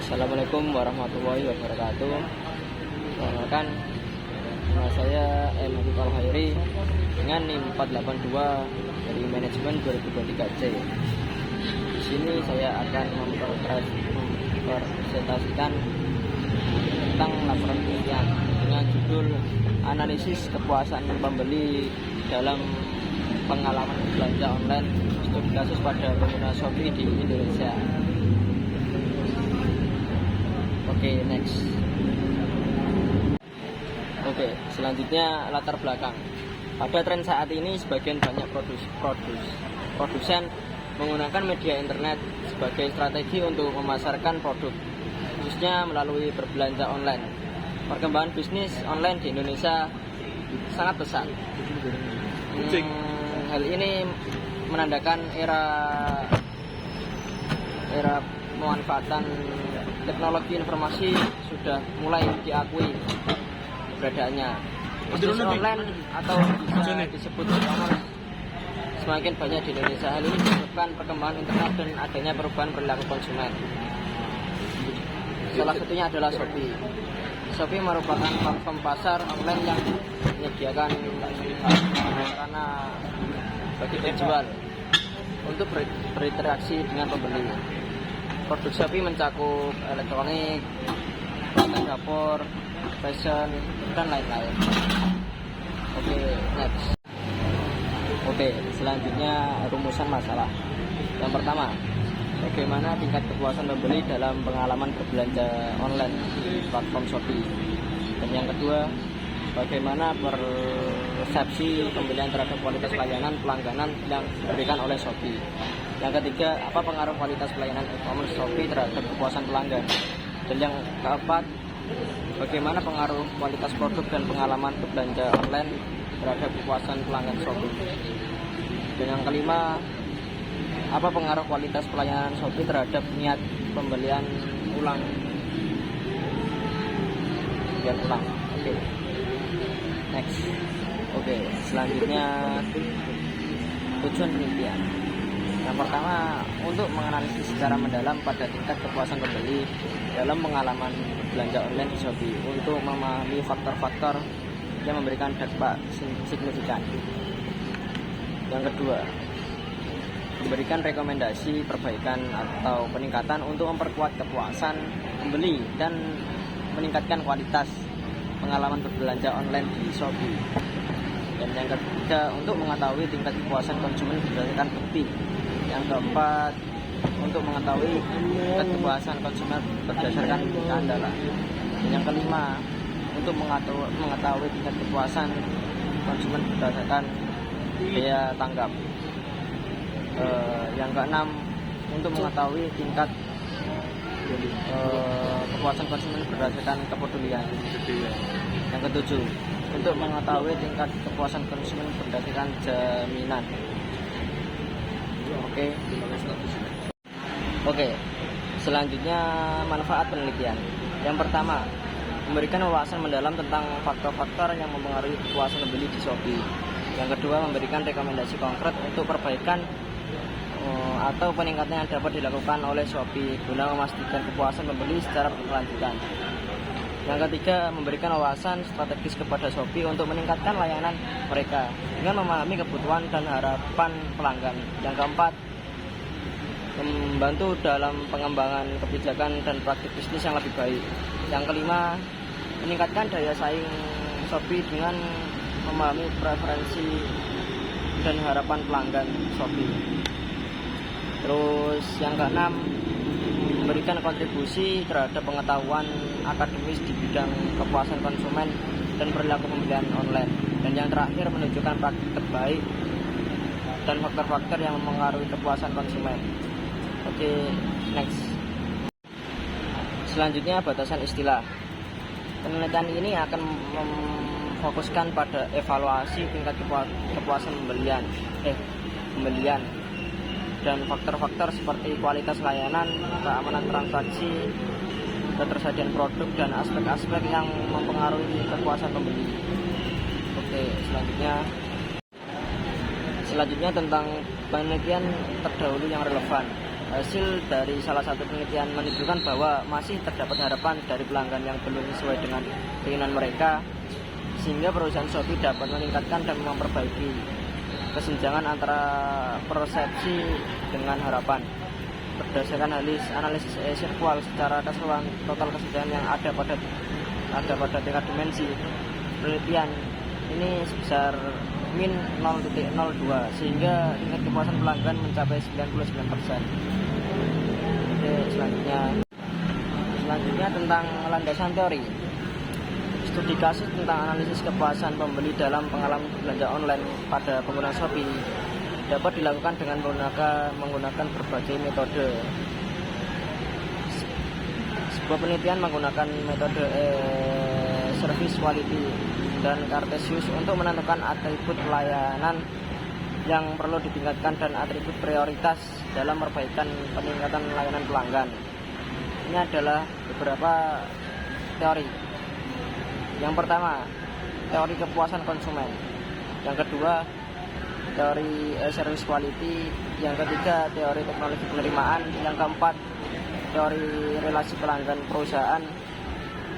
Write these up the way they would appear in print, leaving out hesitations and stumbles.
Assalamualaikum warahmatullahi wabarakatuh. Perkenalkan, nama saya M. Habib Al-Khairi dengan NIM 482 dari manajemen 2023C. Di sini saya akan mempresentasikan tentang laporan penelitian dengan judul analisis kepuasan pembeli dalam pengalaman belanja online studi kasus pada pengguna Shopee di Indonesia. Oke, next. Oke, selanjutnya latar belakang. Pada tren saat ini, sebagian banyak produsen menggunakan media internet sebagai strategi untuk memasarkan produk, khususnya melalui berbelanja online. Perkembangan bisnis online di Indonesia sangat pesat. Hal ini menandakan era pemanfaatan teknologi informasi sudah mulai diakui keberadaannya. Bisnis online atau bisa disebut e-commerce semakin banyak di Indonesia. Hal ini disebabkan perkembangan internet dan adanya perubahan perilaku konsumen. Salah satunya adalah Shopee. Shopee merupakan platform pasar online yang menyediakan sarana bagi penjual untuk berinteraksi dengan pembeli. Produk Shopee mencakup elektronik, peralatan dapur, fashion, dan lain-lain. Oke, next. Oke, selanjutnya rumusan masalah. Yang pertama, bagaimana tingkat kepuasan pembeli dalam pengalaman berbelanja online di platform Shopee. Dan yang kedua, bagaimana persepsi pembelian terhadap kualitas layanan pelangganan yang diberikan oleh Shopee. Yang ketiga, apa pengaruh kualitas pelayanan e-commerce Shopee terhadap kepuasan pelanggan. Dan yang keempat, bagaimana pengaruh kualitas produk dan pengalaman berbelanja online terhadap kepuasan pelanggan Shopee. Dan yang kelima, apa pengaruh kualitas pelayanan Shopee terhadap niat pembelian ulang. Oke. Next. Oke, selanjutnya tujuan penelitian. Yang pertama, untuk menganalisis secara mendalam pada tingkat kepuasan pembeli dalam pengalaman belanja online di Shopee untuk memahami faktor-faktor yang memberikan dampak signifikan. Yang kedua, memberikan rekomendasi perbaikan atau peningkatan untuk memperkuat kepuasan pembeli dan meningkatkan kualitas pengalaman berbelanja online di Shopee. Dan yang ketiga, untuk mengetahui tingkat kepuasan konsumen berdasarkan bukti. Yang keempat, untuk mengetahui tingkat kepuasan konsumen berdasarkan keandalan. Dan yang kelima, untuk mengetahui tingkat kepuasan konsumen berdasarkan daya tanggap. Yang keenam, untuk mengetahui tingkat kepuasan konsumen berdasarkan kepedulian. Yang ketujuh, untuk mengetahui tingkat kepuasan konsumen berdasarkan jaminan. Oke. Selanjutnya manfaat penelitian. Yang pertama, memberikan wawasan mendalam tentang faktor-faktor yang mempengaruhi kepuasan pembeli di Shopee. Yang kedua, memberikan rekomendasi konkret untuk perbaikan atau peningkatan yang dapat dilakukan oleh Shopee guna memastikan kepuasan pembeli secara berkelanjutan. Yang ketiga, memberikan wawasan strategis kepada Shopee untuk meningkatkan layanan mereka dengan memahami kebutuhan dan harapan pelanggan. Yang keempat, membantu dalam pengembangan kebijakan dan praktik bisnis yang lebih baik. Yang kelima, meningkatkan daya saing Shopee dengan memahami preferensi dan harapan pelanggan Shopee. Terus yang keenam, memberikan kontribusi terhadap pengetahuan akademis di bidang kepuasan konsumen dan perilaku pembelian online. Dan yang terakhir, menunjukkan praktik terbaik dan faktor-faktor yang mempengaruhi kepuasan konsumen. Oke, next. Selanjutnya batasan istilah. Penelitian ini akan memfokuskan pada evaluasi tingkat kepuasan pembelian dan faktor-faktor seperti kualitas layanan, keamanan transaksi, ketersediaan produk, dan aspek-aspek yang mempengaruhi kepuasan pembeli. Oke, selanjutnya tentang penelitian terdahulu yang relevan. Hasil dari salah satu penelitian menunjukkan bahwa masih terdapat harapan dari pelanggan yang belum sesuai dengan keinginan mereka, sehingga perusahaan Shopee dapat meningkatkan dan memperbaiki kesenjangan antara persepsi dengan harapan. Berdasarkan analisis sirkual secara keseluruhan total kesenjangan yang ada pada tingkat dimensi, penelitian ini sebesar min 0,02 sehingga tingkat kepuasan pelanggan mencapai 99%. Oke, selanjutnya tentang landasan teori. Studi kasus tentang analisis kepuasan pembeli dalam pengalaman belanja online pada pengguna Shopee dapat dilakukan dengan menggunakan berbagai metode. Sebuah penelitian menggunakan metode service quality dan Cartesius untuk menentukan atribut pelayanan yang perlu ditingkatkan dan atribut prioritas dalam perbaikan peningkatan layanan pelanggan. Ini adalah beberapa teori. Yang pertama, teori kepuasan konsumen. Yang kedua, teori service quality. Yang ketiga, teori teknologi penerimaan. Yang keempat, teori relasi pelanggan perusahaan.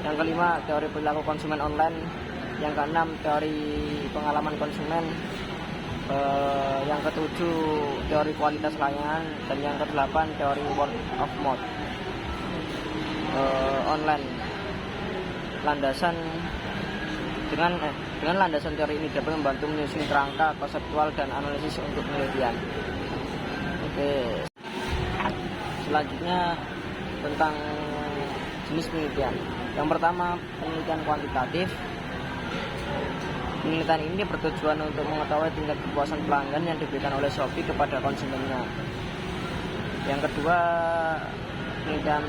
Yang kelima, teori perilaku konsumen online. Yang keenam, teori pengalaman konsumen. Yang ketujuh, teori kualitas layanan. Dan yang kedelapan, teori word of mouth online. Dengan landasan teori ini dapat membantu menyusun kerangka konseptual dan analisis untuk penelitian. Oke. Selanjutnya tentang jenis penelitian. Yang pertama, penelitian kuantitatif. Penelitian ini bertujuan untuk mengetahui tingkat kepuasan pelanggan yang diberikan oleh Shopee kepada konsumennya. Yang kedua, penelitian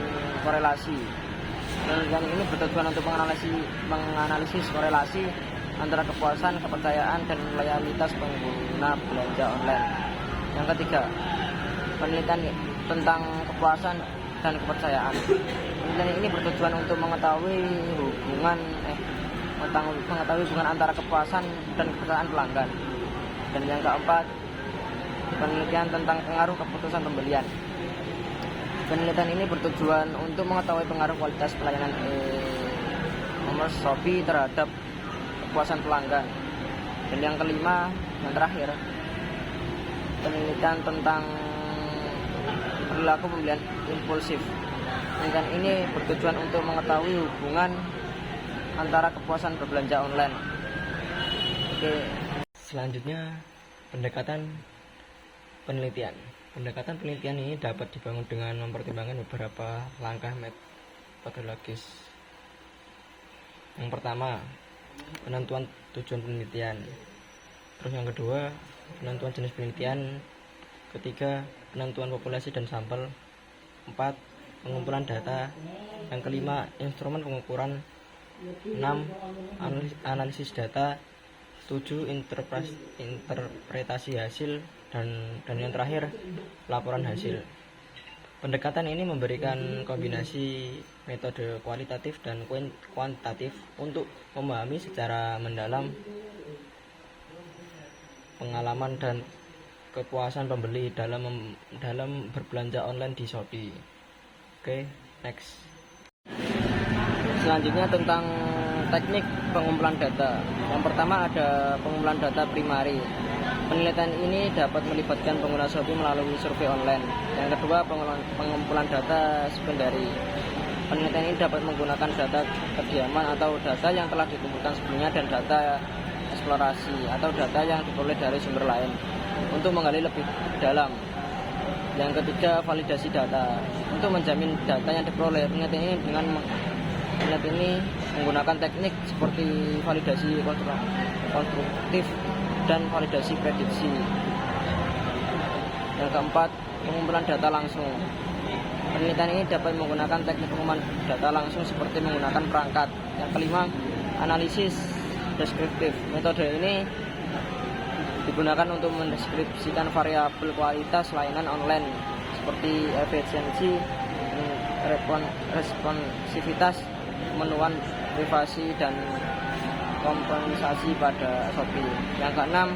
korelasi. Penelitian ini bertujuan untuk menganalisis korelasi antara kepuasan, kepercayaan, dan loyalitas pengguna belanja online. Yang ketiga, penelitian tentang kepuasan dan kepercayaan. Penelitian ini bertujuan untuk mengetahui hubungan antara kepuasan dan kepercayaan pelanggan. Dan yang keempat, penelitian tentang pengaruh keputusan pembelian. Penelitian ini bertujuan untuk mengetahui pengaruh kualitas pelayanan e-commerce Shopee terhadap kepuasan pelanggan. Dan yang kelima, yang terakhir, penelitian tentang perilaku pembelian impulsif. Penelitian ini bertujuan untuk mengetahui hubungan antara kepuasan berbelanja online. Oke. Selanjutnya, pendekatan penelitian. Pendekatan penelitian ini dapat dibangun dengan mempertimbangkan beberapa langkah metodologis. Yang pertama, penentuan tujuan penelitian. Terus yang kedua, penentuan jenis penelitian. Ketiga, penentuan populasi dan sampel. 4, pengumpulan data. Yang kelima, instrumen pengukuran. 6, analisis data. 7, interpretasi hasil. Dan yang terakhir, laporan hasil. Pendekatan ini memberikan kombinasi metode kualitatif dan kuantitatif untuk memahami secara mendalam pengalaman dan kepuasan pembeli dalam berbelanja online di Shopee. Oke, next. Selanjutnya tentang teknik pengumpulan data. Yang pertama ada pengumpulan data primari. Penelitian ini dapat melibatkan pengguna Shopee melalui survei online. Yang kedua, pengumpulan data sekundari. Penelitian ini dapat menggunakan data kediaman atau data yang telah dikumpulkan sebelumnya dan data eksplorasi atau data yang diperoleh dari sumber lain untuk menggali lebih dalam. Yang ketiga, validasi data. Untuk menjamin data yang diperoleh, penelitian ini menggunakan teknik seperti validasi konstruktif dan validasi prediksi. Yang keempat, pengumpulan data langsung. Penelitian ini dapat menggunakan teknik pengumpulan data langsung seperti menggunakan perangkat. Yang kelima, analisis deskriptif. Metode ini digunakan untuk mendeskripsikan variabel kualitas layanan online seperti efisiensi, responsivitas, pemenuhan privasi, dan kompensasi pada Shopee. Yang keenam,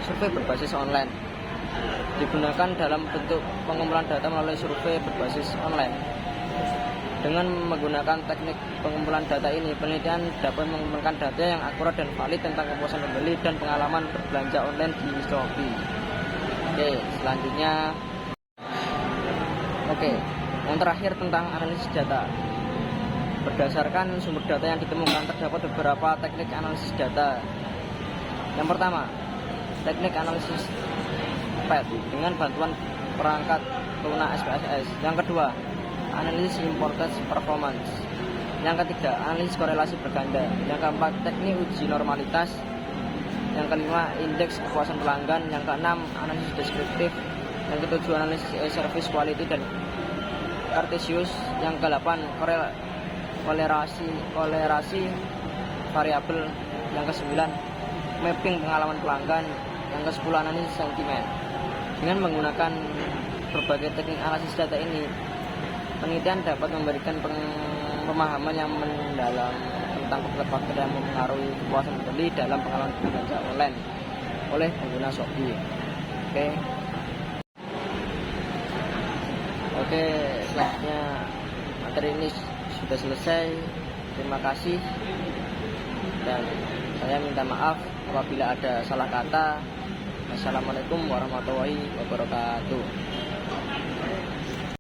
survei berbasis online. digunakan dalam bentuk pengumpulan data melalui survei berbasis online. Dengan menggunakan teknik pengumpulan data ini, penelitian dapat mengumpulkan data yang akurat dan valid tentang kepuasan pembeli dan pengalaman berbelanja online di Shopee. Oke, selanjutnya, yang terakhir tentang analisis data. Berdasarkan sumber data yang ditemukan, terdapat beberapa teknik analisis data. Yang pertama, teknik analisis PET dengan bantuan perangkat lunak SPSS. Yang kedua, analisis imported performance. Yang ketiga, analisis korelasi berganda. Yang keempat, teknik uji normalitas. Yang kelima, indeks kepuasan pelanggan. Yang keenam, analisis deskriptif. Yang ketujuh, analisis service quality dan Cartesius. Yang kedelapan, kolerasi variabel. Yang kesembilan, mapping pengalaman pelanggan. Yang kesepuluh, analisis sentimen. Dengan menggunakan berbagai teknik analisis data ini, penelitian dapat memberikan pemahaman yang mendalam tentang faktor yang mempengaruhi kepuasan pembeli dalam pengalaman belanja online oleh pengguna Shopee. Oke, selanjutnya materi ini sudah selesai. Terima kasih dan saya minta maaf apabila ada salah kata. Assalamualaikum warahmatullahi wabarakatuh.